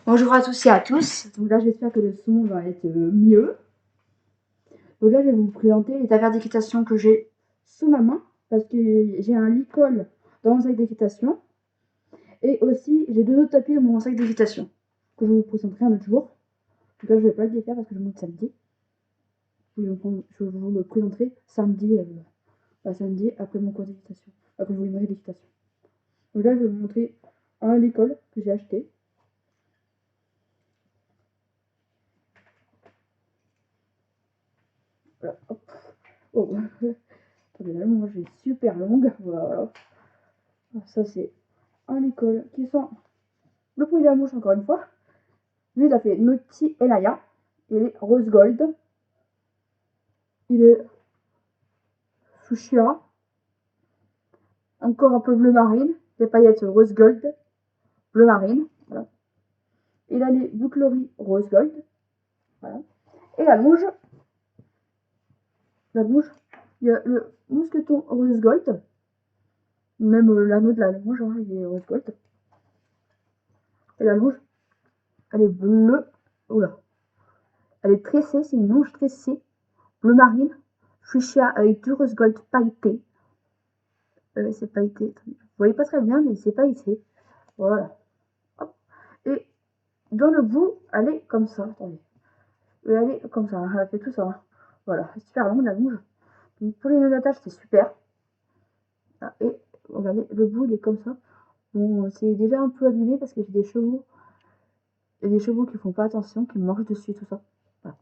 Bonjour à tous et à tous. Donc là, j'espère que le son va être mieux. Donc là, je vais vous présenter les affaires d'équitation que j'ai sous ma main parce que j'ai un licol dans mon sac d'équitation et aussi j'ai deux autres tapis dans mon sac d'équitation que je vous présenterai un autre jour. Donc là, je vais pas le défaire parce que je monte samedi. Je vous le présenterai samedi, samedi après mon cours d'équitation, après je vous limerai d'équitation. Donc là, je vais vous montrer un licol que j'ai acheté. Voilà, hop. Oh. Attendez, la longe est super longue. Voilà. Ça, c'est un licol qui sent le fruit de la mouche, encore une fois. Lui, il a fait Naughty Elaya. Il est rose gold. Il est fuchsia. Encore un peu bleu marine. Des paillettes rose gold. Bleu marine. Voilà. Il a les boucleries rose gold. Voilà. Et la longe. La longe. Il y a le mousqueton rose gold. Même l'anneau de la longe, hein, il est rose gold. Et la longe, elle est bleue. Oula. Elle est tressée, c'est une longe tressée. Bleu marine. Fuchsia avec du rose gold pailleté. C'est pailleté. Vous voyez pas très bien, mais c'est pailleté. Voilà. Hop. Et dans le bout, elle est comme ça. Attendez. Elle est comme ça. Elle fait tout ça. Hein. Voilà. C'est super long, la longe. Donc pour les nœuds d'attache, c'est super. Ah, et regardez, le bout, il est comme ça. Bon, c'est déjà un peu abîmé parce que j'ai des chevaux. Et des chevaux qui font pas attention, qui me mordent dessus, tout ça. Voilà.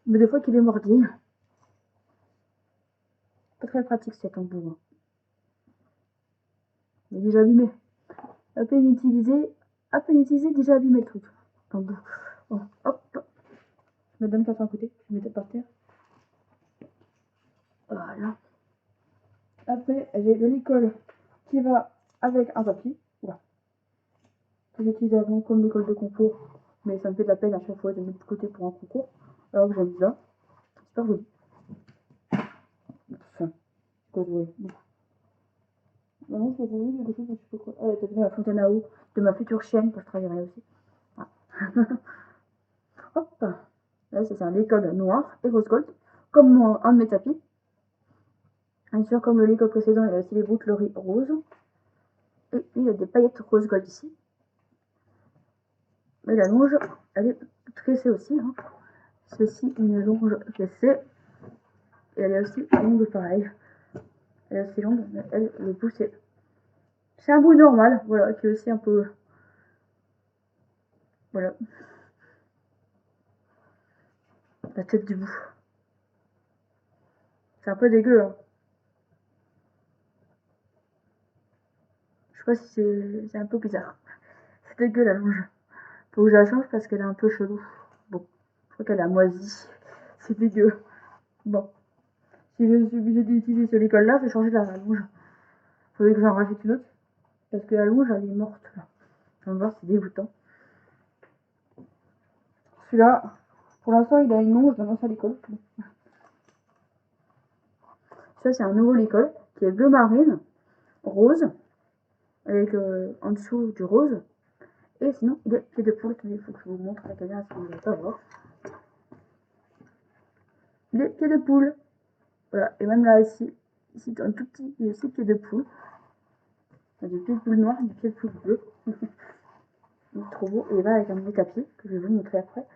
Mais des fois qu'il est mordi. Pas très pratique cet embout. Hein. Il est déjà abîmé. À peine utilisé, déjà abîmé le truc. Embout. Bon, hop. Je me donne qu'à un côté. Je mets par terre. Voilà. Après, j'ai le licol qui va avec un tapis. Voilà. Que j'utilise avant comme l'école de concours. Mais ça me fait de la peine à chaque fois de mettre de côté pour un concours. Alors que j'aime bien. Super joli. Enfin, quoi de vrai. Maintenant, je vais vous dire quelque chose, je sais pas quoi. Ah, t'as bien la fontaine à eau de ma future chienne que je travaillerai aussi. Ah. Hop. Là, c'est un licol noir et rose gold. Comme un de mes tapis. Bien sûr, comme le licol précédent, il y a aussi les boucleries roses. Et puis, il y a des paillettes rose gold ici. Mais la longe, elle est tressée aussi. Hein. C'est aussi une longe tressée. Et elle est aussi longue pareil. Elle est assez longue, mais elle, le bout, c'est un bout normal, voilà, qui est aussi un peu... Voilà. La tête du bout. C'est un peu dégueu, hein. Je sais pas si c'est un peu bizarre. C'est dégueu la longe. Faut que je la change parce qu'elle est un peu chelou. Bon, je crois qu'elle a moisi. C'est dégueu. Bon. Si je suis obligée d'utiliser ce licol là, je vais changer la longe. Faudrait que j'en rajoute une autre. Parce que la longe, elle est morte là. On va voir, c'est dégoûtant. Celui-là, pour l'instant, il a une longe dans sa licol. Ça, c'est un nouveau licol qui est bleu marine, rose, avec en dessous du rose. Et sinon, il est pied de poule. Il faut que je vous montre la caméra si vous ne voulez pas voir. Il est pied de poule. Voilà. Et même là, ici un tout petit, il est aussi pied de poule. Il y a des pieds de poule noirs, des pieds de poule bleus. Il est trop beau. Et il va avec un petit tapis que je vais vous montrer après.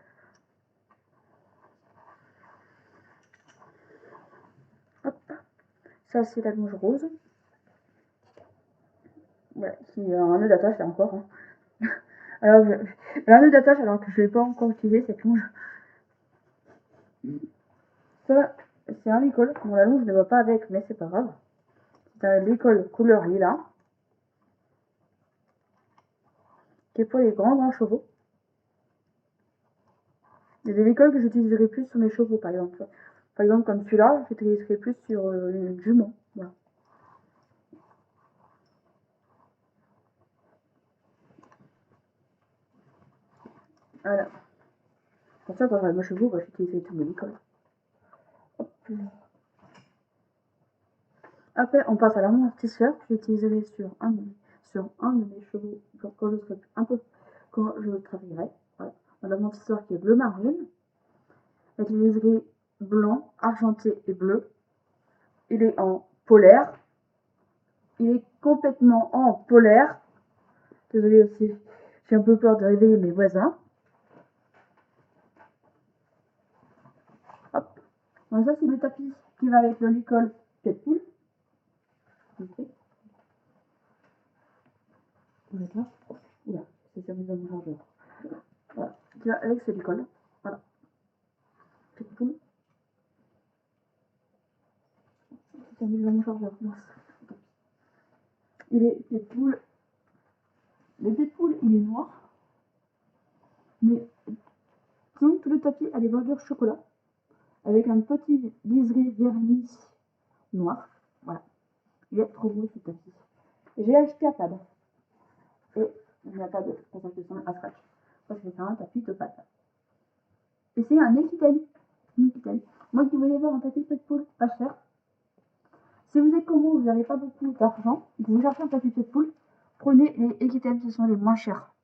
Hop. Ça, c'est la longe rose. Voilà, qui a un nœud d'attache là encore. Hein. Alors, elle a un nœud d'attache alors que je ne l'ai pas encore utilisé cette longe. Ça, c'est un licol. Bon, la longe, je ne vois pas avec, mais c'est pas grave. C'est un licol couleur lilas. Qui est pour les grands chevaux. Il y a des licols que j'utiliserai plus sur mes chevaux, par exemple. Par exemple, comme celui-là, j'utiliserai plus sur une jument. Voilà. Voilà. Pour ça, quand j'aurai mes chevaux, bah, j'utiliserai tous mes licols. Après, on passe à l'amortisseur que j'utiliserai sur un de mes chevaux quand quand je travaillerai. Voilà. On a l'amortisseur qui est bleu marine, avec les liserés blanc, argenté et bleu. Il est en polaire. Il est complètement en polaire. Désolée aussi, j'ai un peu peur de réveiller mes voisins. Hop. Donc ça c'est le tapis qui va avec le licol Pied-de-Poule. D'accord. Oula, c'est servi dans mon chargeur. Voilà, tu vois, avec ce licol. Voilà. Pied-de-Poule. C'est servi dans mon chargeur. Il est Pied-de-Poule. Le Pied-de-Poule, il est noir. Mais sinon, tout le tapis a des bordures chocolat. Avec un petit liseré vernis noir. Voilà. Il est trop beau ce tapis. J'ai acheté à pad. Et il n'y a pas de passage de sang à scratch. Parce que c'est un tapis de pad. Et c'est un Equitem. Moi qui voulais voir un tapis Pied-de-Poule pas cher. Si vous êtes comme moi, vous n'avez pas beaucoup d'argent, et que vous cherchez un tapis Pied-de-Poule, prenez les Equitem, ce sont les moins chers.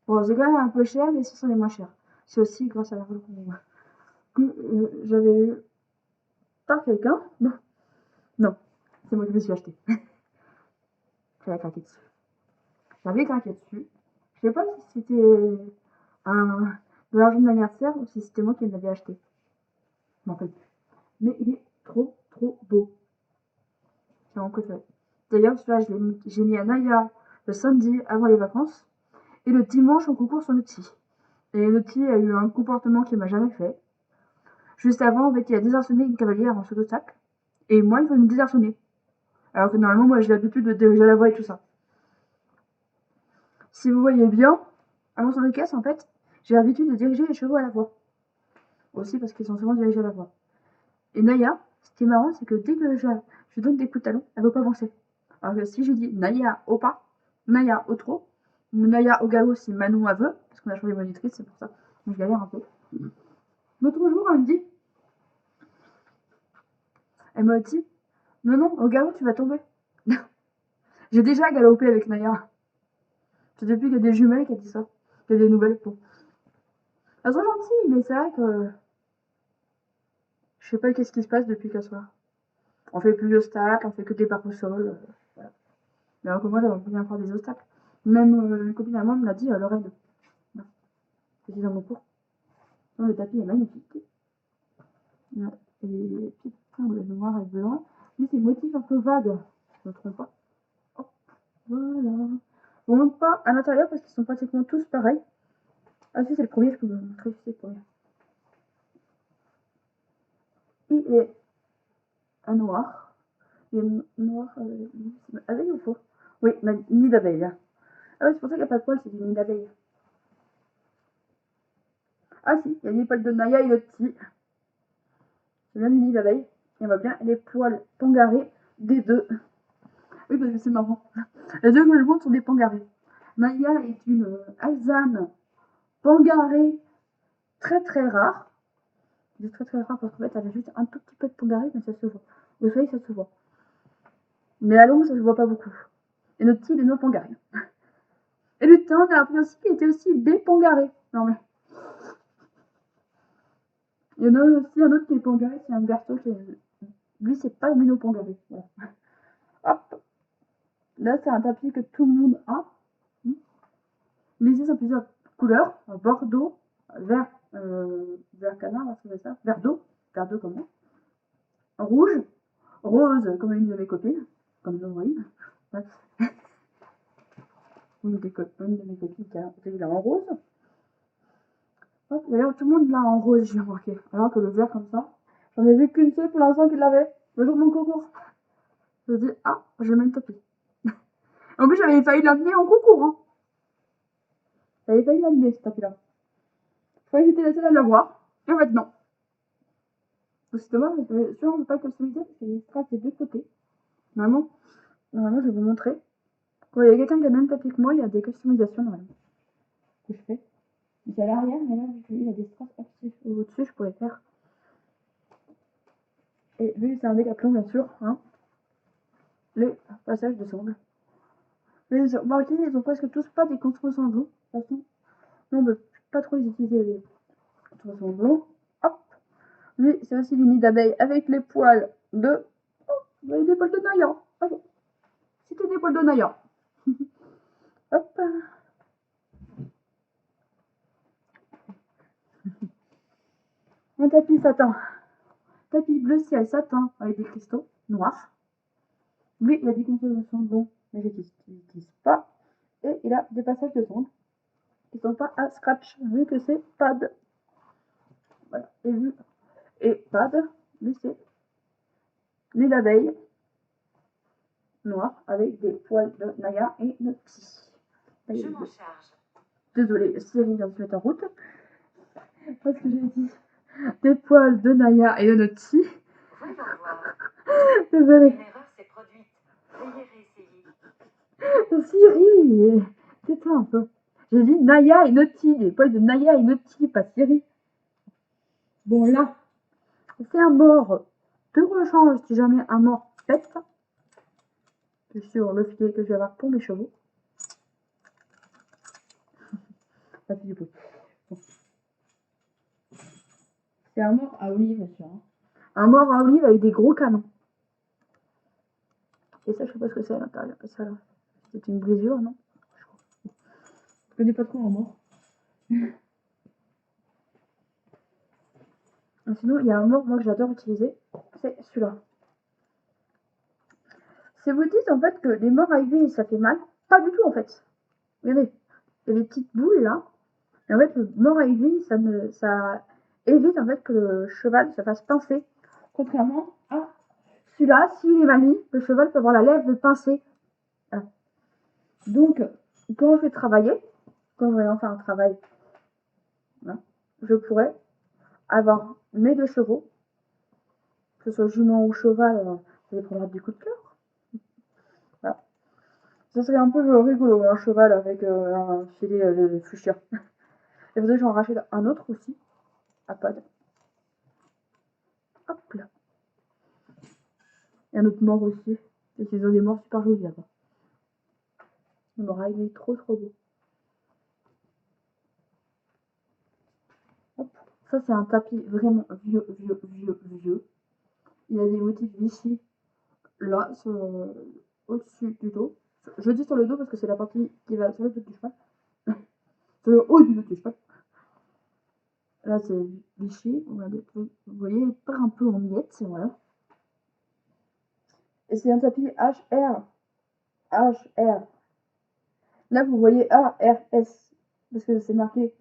Bon, c'est quand même un peu cher, mais ce sont les moins chers. C'est aussi grâce à l'argent que j'avais eu par quelqu'un. Non, c'est moi qui me suis acheté. J'avais craqué dessus. Je sais pas si c'était de l'argent d'anniversaire ou si c'était moi qui l'avais acheté. Je m'en rappelle plus. Mais il est trop beau. C'est mon préféré. D'ailleurs, celui-là, j'ai mis à Naya le samedi avant les vacances. Et le dimanche, on concours sur Naughty. Et Naughty a eu un comportement qu'il m'a jamais fait. Juste avant, en fait, il a désarçonné une cavalière en saut de sac. Et moi, il faut me désarçonner. Alors que normalement, moi, j'ai l'habitude de diriger la voie et tout ça. Si vous voyez bien, à mon centre de caisse, en fait, j'ai l'habitude de diriger les chevaux à la voie. Aussi parce qu'ils sont souvent dirigés à la voie. Et Naya, ce qui est marrant, c'est que dès que je donne des coups de talon, elle veut pas avancer. Alors que si je dis Naya au pas, Naya au trot, ou Naya au galop si Manon a veut, parce qu'on a changé de monitrice, c'est pour ça. Donc je galère un peu. L'autre jour, elle m'a dit, non, au galop, tu vas tomber. J'ai déjà galopé avec Naya. C'est depuis qu'il y a des jumelles qui a dit ça. Qu'il y a des nouvelles. Bon. Elles sont gentilles, mais c'est vrai que je sais pas qu'est-ce qui se passe depuis qu'elles sont là. On fait plus d'obstacles, on fait que des parcours au sol. Voilà. Alors que moi, j'avais bien faire des obstacles. Même une copine à moi me l'a dit, Lorraine. C'était dans mon cours. Non, le tapis est magnifique. Et les petites tringles noir et blanc. Lui, c'est motif un peu vague. Je ne me trompe pas. Hop, voilà. Je ne montre pas à l'intérieur parce qu'ils sont pratiquement tous pareils. Ah si, c'est le premier, je peux vous montrer si c'est le premier. Il est un noir. Il est noir abeille ou faux? Oui, nid d'abeille. Ah oui, c'est pour ça qu'il n'y a pas de poils, c'est du nid d'abeille. Ah si, il y a les poils de Naya et le petit. C'est bien du nid d'abeille. Et on voit bien les poils pangarés des deux. Oui, parce que c'est marrant. Les deux que je montre sont des pangarés. Naya est une alezane pangarée très rare. C'est très rare parce qu'en fait, elle a juste un tout petit peu de pangaré, mais ça se voit. Au soleil, ça se voit. Mais à l'ombre, ça se voit pas beaucoup. Et notre petit, il est non pangaré. Et le tien, on a appris aussi qu'il était aussi dépangaré. Non mais. Il y en a aussi un autre qui est pangaré, c'est un berceau qui est. Lui, c'est pas le minot pangaré. Voilà. Hop. Là, c'est un tapis que tout le monde a. Mais ici, c'est plusieurs couleurs. Bordeaux, vert canard, c'est ça. Vert d'eau comme moi. Rouge, rose, comme une de mes copines. Comme Noéline. Une de mes copines qui l'a en rose. D'ailleurs, tout le monde l'a en rose, j'ai remarqué. Alors que le vert comme ça, j'en ai vu qu'une seule pour l'instant qui l'avait, le jour de mon concours. Je me dis, ah, j'ai le même tapis. En plus, j'avais failli l'amener en concours. Hein. J'avais failli l'amener, ce tapis-là. Je croyais que j'étais la seule à l'avoir. Et en fait, non. C'est dommage, mais je ne veux pas customiser parce qu'il y a des strass des deux côtés. Normalement, je vais vous montrer. Quand il y a quelqu'un qui a le même tapis que moi, il y a des customisations normalement. Que je fais. C'est à l'arrière, mais là, vu qu'il y a des strass au-dessus, je pourrais faire. Et vu que c'est un décathlon, bien sûr, hein, les passages de sangle. Les remarquez, ils ont presque tous pas des contreforts blonds. De toute façon, non, on peut pas trop les utiliser, les contreforts blonds. Hop. Lui, c'est aussi du nid d'abeille avec les poils de... Oh, vous voyez des poils de Naya. Ah bon. C'était des poils de Naya. Hop. Un tapis satin. Tapis bleu ciel satin avec des cristaux noirs. Lui, il a des contreforts blonds, mais je n'utilise pas. Et il a des passages de sonde qui sont pas à scratch, vu que c'est pad. Voilà. Et pad, lui c'est nid d'abeille noir avec des poils de Naya et de petits. Je m'en charge. Désolée, Siri vient de se mettre en route. Parce que j'ai dit des poils de Naya et de Notty. Voyons voir. Désolée. Une erreur s'est produite. Veuillez réessayer. Siri, tais-toi un peu. J'ai dit Naya et Notty, des poils de Naya et Notty, pas Siri. Bon là, c'est un mort de rechange si jamais un mort pète. Sur le filet que je vais avoir pour mes chevaux. Ça fait du bruit. Bon. C'est un mort à olive, monsieur. Hein. Un mort à olive avec des gros canons. Et ça, je sais pas ce que c'est à l'intérieur. Ça, là, c'est une brisure, non? Je connais pas trop un mort. Sinon, il y a un mort, moi, que j'adore utiliser. C'est celui-là. Si vous dites, en fait, que les morts à huile, ça fait mal, pas du tout, en fait. Regardez, il y a des petites boules, là. Et en fait, le mort à huile, ça évite, en fait, que le cheval se fasse pincer. Contrairement à celui-là, s'il est mal mis, le cheval peut avoir la lèvre pincée. Voilà. Donc, quand je vais travailler, quand je vais en faire un travail, voilà, je pourrais avoir mes deux chevaux, que ce soit jument ou cheval, ça dépendra du coup de cœur. Voilà. Ça serait un peu rigolo, un cheval avec un filet de fuchsia. Et vous savez, j'en rachète un autre aussi, à pod. Hop là. Et un autre mort aussi. Et ils ont des morts super jolis là-bas. Le mort il est trop beau. Hop. Ça, c'est un tapis vraiment vieux. Il y a des motifs Vichy là, au-dessus du dos. Je dis sur le dos parce que c'est la partie qui va sur le dos du cheval. Sur le haut du dos du cheval. Là, c'est Vichy. Vous voyez, il part un peu en miettes. Voilà. Et c'est un tapis HR. Là, vous voyez ARS. Parce que c'est marqué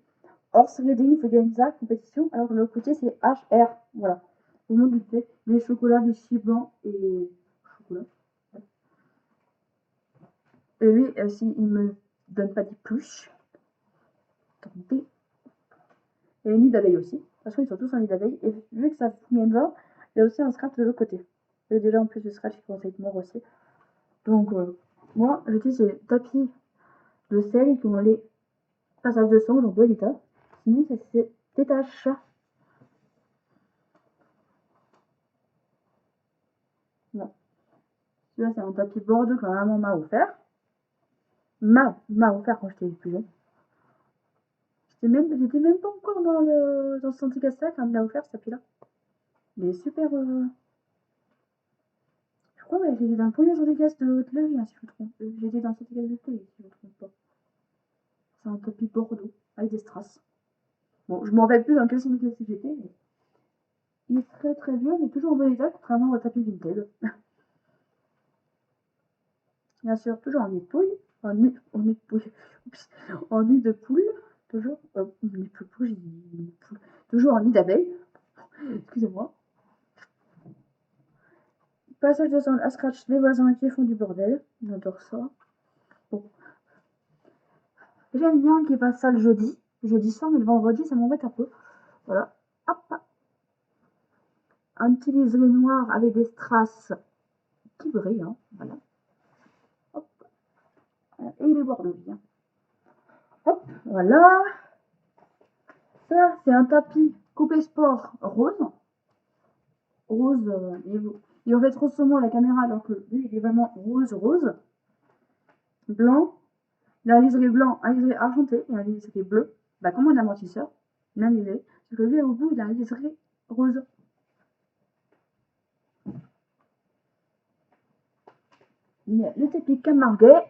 Horse Riding Fugenza compétition. Alors que de l'autre côté, c'est HR. Voilà. Vous me doutez. Les chocolats Vichy blanc et chocolat. Et lui, s'il me donne pas des pluches, attendez. Et une nid d'abeille aussi. Parce qu'ils sont tous en nid d'abeille. Et vu que ça Fugenza, il y a aussi un scratch de l'autre côté. Et déjà, en plus du scratch, il commence à être mort aussi. Donc, moi, j'utilise ces tapis de sel qui ont les passages de sang dans bon état. Sinon, ça se détache. Bon. Celui-là, c'est un tapis bordeaux que ma maman m'a offert. M'a offert quand j'étais plus jeune. J'étais même pas encore dans le Santicasta quand elle me l'a offert, ce tapis-là. Mais super. Je crois que j'étais dans le premier Santicasta de Haute-Léry, hein, si je me trompe. J'étais dans le Santicasta de Haute-Léry, si je me trompe pas. C'est un tapis bordeaux avec des strass. Bon, je m'en rappelle plus dans quel Santicasta j'étais, mais il est très vieux, mais toujours en bon état, contrairement au tapis vintage. Bien sûr, toujours en nid de pouille. En nid de pouille. En nid de poule. Toujours. Nid de poule, j'ai dit nid de poule. Toujours en nid d'abeille. Excusez-moi. Passage de sang à scratch les voisins qui font du bordel. J'adore ça. Bon. J'aime bien qu'ils fassent ça le jeudi soir, mais le vendredi, ça m'embête un peu. Voilà. Hop. Un petit liseré noir avec des strass qui brillent. Hein. Voilà. Hop. Et il est bordeaux bien. Hop. Voilà. Ça, c'est un tapis coupé sport rose. Rose, il en fait trop saumon à la caméra alors que lui, il est vraiment rose. blanc, il a un liseré blanc, un liseré argenté et un liseré bleu. Bah, comme mon amortisseur, même liseré. Sauf que lui, au bout, il a un liseré rose. Il y a le tapis Camarguais,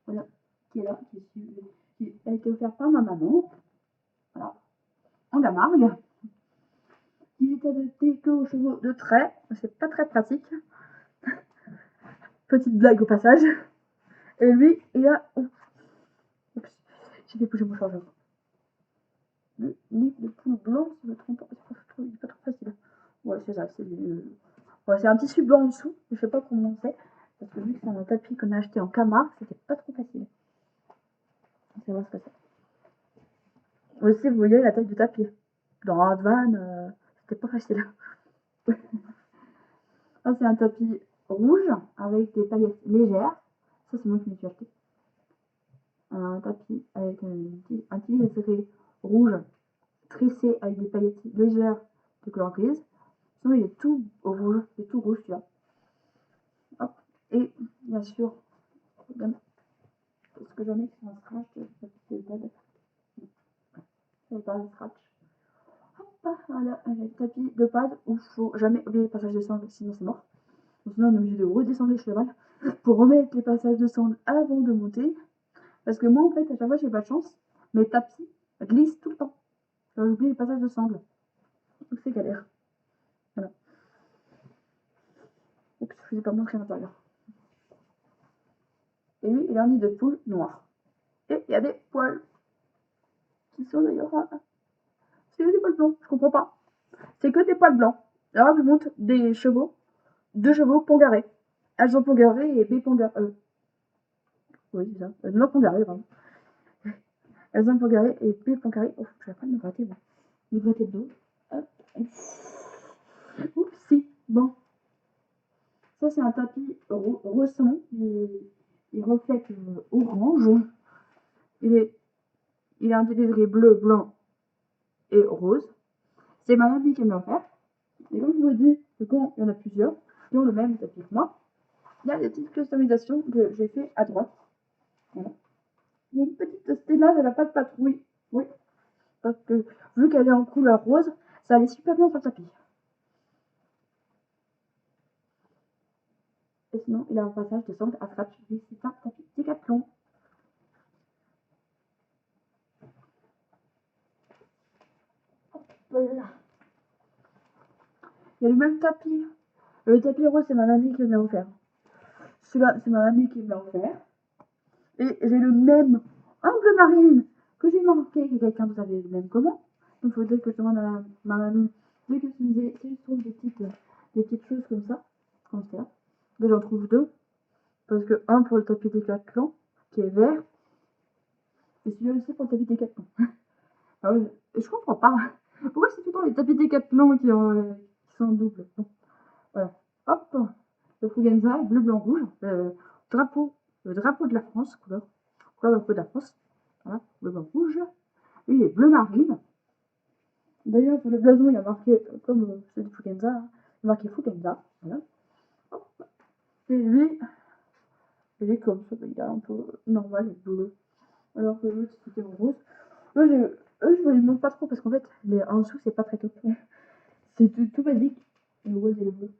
voilà, qui est là, qui a été offert par ma maman, voilà, en Camargue, qui est adapté que aux chevaux de trait, c'est pas très pratique. Petite blague au passage. Et lui, il a... Oups, j'ai fait bouger mon chargeur. Le nid de poule blanc, si je me trompe pas, il est pas trop facile. Ouais, c'est ça, c'est un tissu blanc en dessous, je sais pas comment c'est, parce que vu que c'est un tapis qu'on a acheté en Camargue, c'était pas trop facile. On va voir ce que c'est. Aussi, vous voyez la taille du tapis. Dans un van, c'était pas facile. Ça, c'est un tapis rouge avec des paillettes légères. Ça, c'est moi qui m'y suis acheté. Un tapis avec un petit liseré rouge tressé avec des paillettes légères de couleur grise. Sinon, il est tout rouge, c'est tout rouge, tu vois. Hop. Et bien sûr, ce que j'en ai, c'est un scratch. C'est pas un scratch. Hop, voilà, le tapis de pad où il faut jamais oublier le passage de sangle, sinon c'est mort. Sinon, on est obligé de redescendre le cheval pour remettre les passages de sangle avant de monter. Parce que moi, en fait, à chaque fois, j'ai pas de chance. Mes tapis glissent tout le temps. J'oublie les passages de sangle. Donc, c'est galère. Voilà. Oups, je vous ai pas montré l'intérieur. Et lui, il a un nid de poule noir. Et il y a des poils. Qui sont d'ailleurs... C'est que des poils blancs, je comprends pas. C'est que des poils blancs. Alors, je vous montre des chevaux. 2 chevaux Pongaré. Elles ont Pongaré et B Pongaré. Oui, c'est ça. Non, Pongaré, pardon. Elles ont Pongaré et B Pongaré. Oh, je vais pas me gratter, moi. Me gratter de dos. Hop. Oups, si. Bon. Ça, c'est un tapis ressent. Il reflète orange. Il a un liseré bleu, blanc et rose. C'est ma mamie qui me l'a offert. Et comme je vous dis, que quand il y en a plusieurs qui ont le même tapis que moi, il y a des petites customisations que j'ai fait à droite. Voilà. Il y a une petite Stella de la pâte patrouille. Oui. Parce que vu qu'elle est en couleur rose, ça allait super bien sur le tapis. Et sinon, il a un passage de sangle à scratch. Oui, c'est un tapis Décathlon. Voilà. Il y a le même tapis. Le tapis rose, c'est ma mamie qui me l'a offert. Celui-là, c'est ma mamie qui me l'a offert. Et j'ai le même en bleu marine que j'ai marqué que quelqu'un d'autre avait le même que moi. Donc il faudrait que je demande à ma mamie de customiser si je trouve des petites choses comme ça. Comme ça. Là, j'en trouve 2. Parce que un pour le tapis Décathlon, qui est vert. Et celui-là aussi pour le tapis Décathlon. Ah ouais, je comprends pas. Pourquoi c'est tout le temps les tapis Décathlon qui sont en double. Bon, voilà. Hop, le Fugenza, bleu, blanc, rouge. Le drapeau de la France, couleur drapeau de la France. Voilà, bleu, blanc, rouge. Lui, il est bleu marine. D'ailleurs, sur le blason, il y a marqué, comme c'est du Fugenza, hein, il y a marqué Fugenza. Voilà. Hop. Et lui, il est comme ça, il est un peu normal, il est bleu. Alors que l'autre, c'était en rose. Eux, je ne les montre pas trop parce qu'en fait, en dessous, c'est pas très top. C'est tout basique. Le rose et le bleu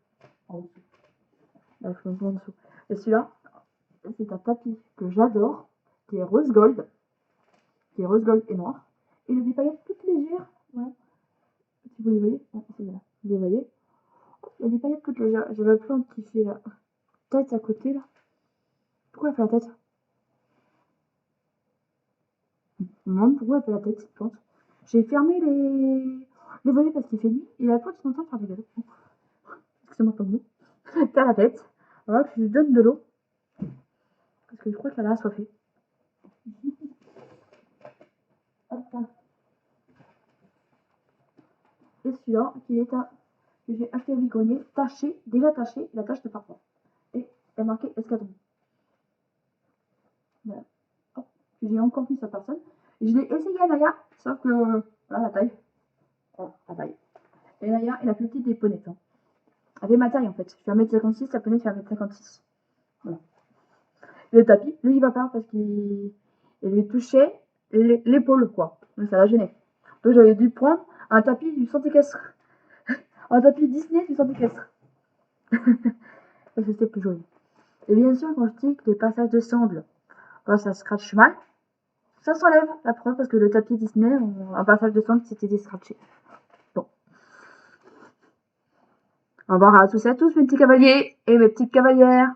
en dessous. Là, je me en dessous. Et celui-là, c'est un tapis que j'adore, qui est rose gold. Qui est rose gold et noir. Et il a des paillettes toutes légères. Voilà. Si vous les voyez, c'est là. Vous les voyez. Il y a des paillettes toutes légères. J'ai la plante qui fait la tête à côté là. Pourquoi elle fait la tête? Je me demande pourquoi elle fait la tête cette plante. J'ai fermé les volets parce qu'il fait nuit et la plante est en train de faire des galets. Excusez-moi comme nous. T'as la tête. Voilà, que je lui donne de l'eau. Parce que je crois qu'elle a assoiffé. Hop là. Et celui-là, que j'ai acheté au Vigrenier, taché, déjà taché, la tache de parfum. Et il y a marqué escadron. Voilà. Hop. J'ai encore mis sa personne. Et je l'ai essayé à Naya, sauf que, voilà la taille. Voilà, la taille. Et Naya est la plus petite des ponettes. Hein. Elle fait ma taille en fait. Je fais 1m56, la ponette fait 1m56. Voilà. Le tapis, lui, il va pas parce qu'il lui touchait l'épaule, quoi. Donc ça l'a gêné. Donc j'avais dû prendre un tapis du Santéquestre. Un tapis Disney du Santéquestre. Parce que c'était plus joli. Et bien sûr, quand je dis que les passages de sangle, quand ça scratche mal, ça s'enlève, la preuve, parce que le tapis Disney, un passage de sangle, c'était scratché. Bon. Au revoir à tous et à tous, mes petits cavaliers et mes petites cavalières.